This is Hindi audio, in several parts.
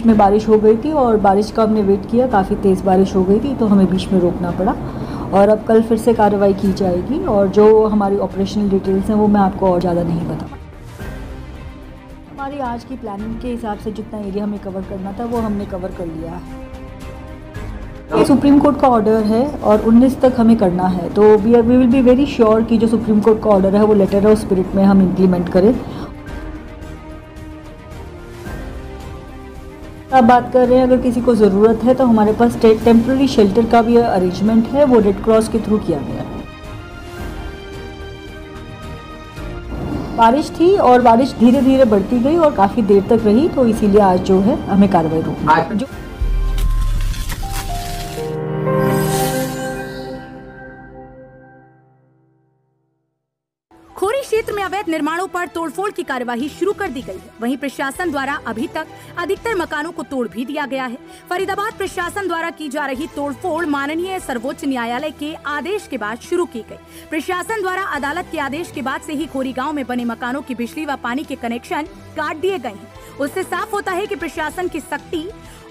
में बारिश हो गई थी और बारिश का हमने वेट किया, काफ़ी तेज़ बारिश हो गई थी तो हमें बीच में रोकना पड़ा। और अब कल फिर से कार्रवाई की जाएगी और जो हमारी ऑपरेशनल डिटेल्स हैं वो मैं आपको और ज़्यादा नहीं बता। हमारी आज की प्लानिंग के हिसाब से जितना एरिया हमें कवर करना था वो हमने कवर कर लिया है। सुप्रीम कोर्ट का ऑर्डर है और 19 तक हमें करना है, तो we will be very sure कि जो सुप्रीम कोर्ट का ऑर्डर है वो लेटर ऑफ स्पिरिट में हम इम्प्लीमेंट करें। अब बात कर रहे हैं, अगर किसी को ज़रूरत है तो हमारे पास टेम्प्रेरी शेल्टर का भी अरेंजमेंट है, वो रेड क्रॉस के थ्रू किया गया है। बारिश थी और बारिश धीरे धीरे बढ़ती गई और काफ़ी देर तक रही, तो इसीलिए आज जो है हमें कार्रवाई रोकनी है। खोरी क्षेत्र में अवैध निर्माणों पर तोड़फोड़ की कार्यवाही शुरू कर दी गई है। वहीं प्रशासन द्वारा अभी तक अधिकतर मकानों को तोड़ भी दिया गया है। फरीदाबाद प्रशासन द्वारा की जा रही तोड़फोड़ माननीय सर्वोच्च न्यायालय के आदेश के बाद शुरू की गई। प्रशासन द्वारा अदालत के आदेश के बाद से ही खोरी गाँव में बने मकानों की बिजली व पानी के कनेक्शन काट दिए गए हैं। उससे साफ होता है कि प्रशासन की सख्ती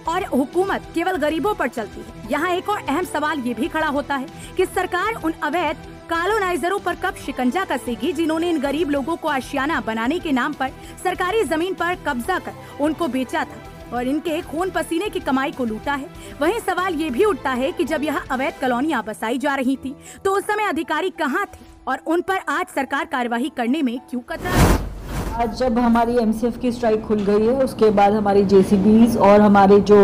और हुकूमत केवल गरीबों पर चलती है। यहाँ एक और अहम सवाल ये भी खड़ा होता है कि सरकार उन अवैध कॉलोनाइजरों पर कब शिकंजा कसेगी जिन्होंने इन गरीब लोगों को आशियाना बनाने के नाम पर सरकारी जमीन पर कब्जा कर उनको बेचा था और इनके खून पसीने की कमाई को लूटा है। वहीं सवाल ये भी उठता है कि जब यह अवैध कॉलोनियां बसाई जा रही थी तो उस समय अधिकारी कहाँ थे और उन पर आज सरकार कार्यवाही करने में क्यों कतरा है? आज जब हमारी एमसीएफ की स्ट्राइक खुल गई है उसके बाद हमारी जेसीबीज और हमारे जो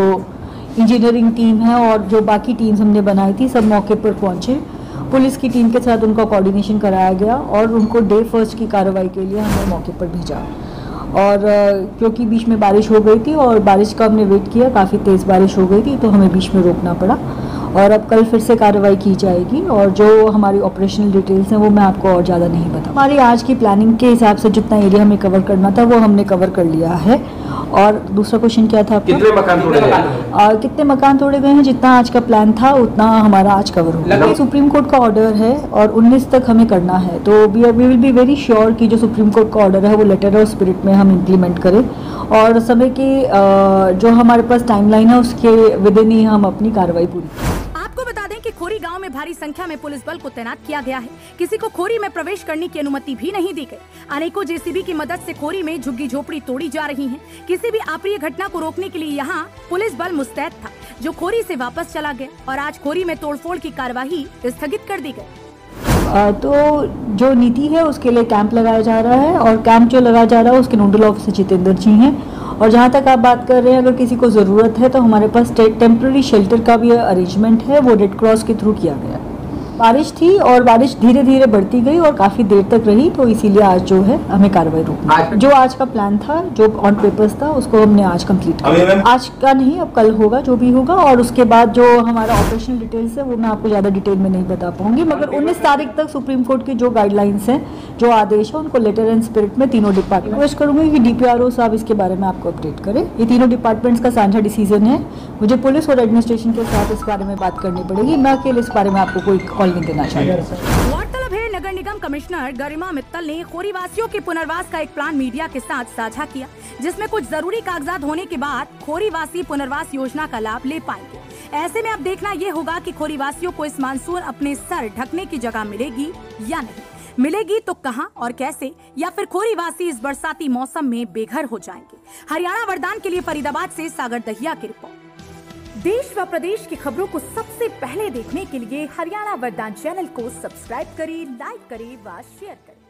इंजीनियरिंग टीम है और जो बाकी टीम्स हमने बनाई थी सब मौके पर पहुंचे। पुलिस की टीम के साथ उनका कोऑर्डिनेशन कराया गया और उनको डे फर्स्ट की कार्रवाई के लिए हमने मौके पर भेजा। और क्योंकि बीच में बारिश हो गई थी और बारिश का हमने वेट किया, काफ़ी तेज़ बारिश हो गई थी तो हमें बीच में रोकना पड़ा। और अब कल फिर से कार्रवाई की जाएगी और जो हमारी ऑपरेशनल डिटेल्स हैं वो मैं आपको और ज़्यादा नहीं बता। हमारी आज की प्लानिंग के हिसाब से जितना एरिया हमें कवर करना था वो हमने कवर कर लिया है। और दूसरा क्वेश्चन क्या था आपका? कितने मकान तोड़े गए? कितने मकान तोड़े गए हैं? जितना आज का प्लान था उतना हमारा आज कवर होगा। सुप्रीम कोर्ट का ऑर्डर है और 19 तक हमें करना है, तो we will be very sure कि जो सुप्रीम कोर्ट का ऑर्डर है वो लेटर ऑफ स्पिरिट में हम इम्प्लीमेंट करें और समय की जो हमारे पास टाइमलाइन है उसके विद इन ही हम अपनी कार्रवाई पूरी करें। खोरी गांव में भारी संख्या में पुलिस बल को तैनात किया गया है। किसी को खोरी में प्रवेश करने की अनुमति भी नहीं दी गई। अनेकों जेसीबी की मदद से खोरी में झुग्गी झोपड़ी तोड़ी जा रही हैं। किसी भी अप्रिय घटना को रोकने के लिए यहाँ पुलिस बल मुस्तैद था, जो खोरी से वापस चला गया और आज खोरी में तोड़फोड़ की कार्यवाही स्थगित कर दी गई। तो जो नीति है उसके लिए कैंप लगाया जा रहा है और कैंप जो लगाया जा रहा है उसके नोडल ऑफिसर जितेंद्र जी हैं। और जहाँ तक आप बात कर रहे हैं, अगर किसी को ज़रूरत है तो हमारे पास टेम्प्रेरी शेल्टर का भी अरेंजमेंट है, वो रेड क्रॉस के थ्रू किया गया। बारिश थी और बारिश धीरे धीरे बढ़ती गई और काफ़ी देर तक रही, तो इसीलिए आज जो है हमें कार्रवाई रोकनी है। जो आज का प्लान था, जो ऑन पेपर्स था, उसको हमने आज कंप्लीट किया। आज का नहीं, अब कल होगा जो भी होगा। और उसके बाद जो हमारा ऑपरेशनल डिटेल्स है वो मैं आपको ज़्यादा डिटेल में नहीं बता पाऊंगी, मगर 19 तारीख तक सुप्रीम कोर्ट की जो गाइडलाइंस हैं, जो आदेश है, उनको लेटर एंड स्पिरिट में तीनों डिपार्टमेंट रिक्वेस्ट करूंगी कि डीपीआरओ साहब इसके बारे में आपको अपडेट करें। ये तीनों डिपार्टमेंट्स का साझा डिसीजन है। मुझे पुलिस और एडमिनिस्ट्रेशन के साथ इस बारे में बात करनी पड़ेगी। मैं अकेले इस बारे में आपको कोई कॉल नहीं देना चाहती। गौरतलब है, नगर निगम कमिश्नर गरिमा मित्तल ने खोरी वासियों के पुनर्वास का एक प्लान मीडिया के साथ साझा किया, जिसमें कुछ जरूरी कागजात होने के बाद खोरी वासी पुनर्वास योजना का लाभ ले पाएंगे। ऐसे में अब देखना ये होगा कि खोरी वासियों को इस मानसून अपने सर ढकने की जगह मिलेगी या नहीं, मिलेगी तो कहां और कैसे, या फिर खोरी वासी इस बरसाती मौसम में बेघर हो जाएंगे। हरियाणा वरदान के लिए फरीदाबाद से सागर दहिया की रिपोर्ट। देश व प्रदेश की खबरों को सबसे पहले देखने के लिए हरियाणा वरदान चैनल को सब्सक्राइब करें, लाइक करें व शेयर करें।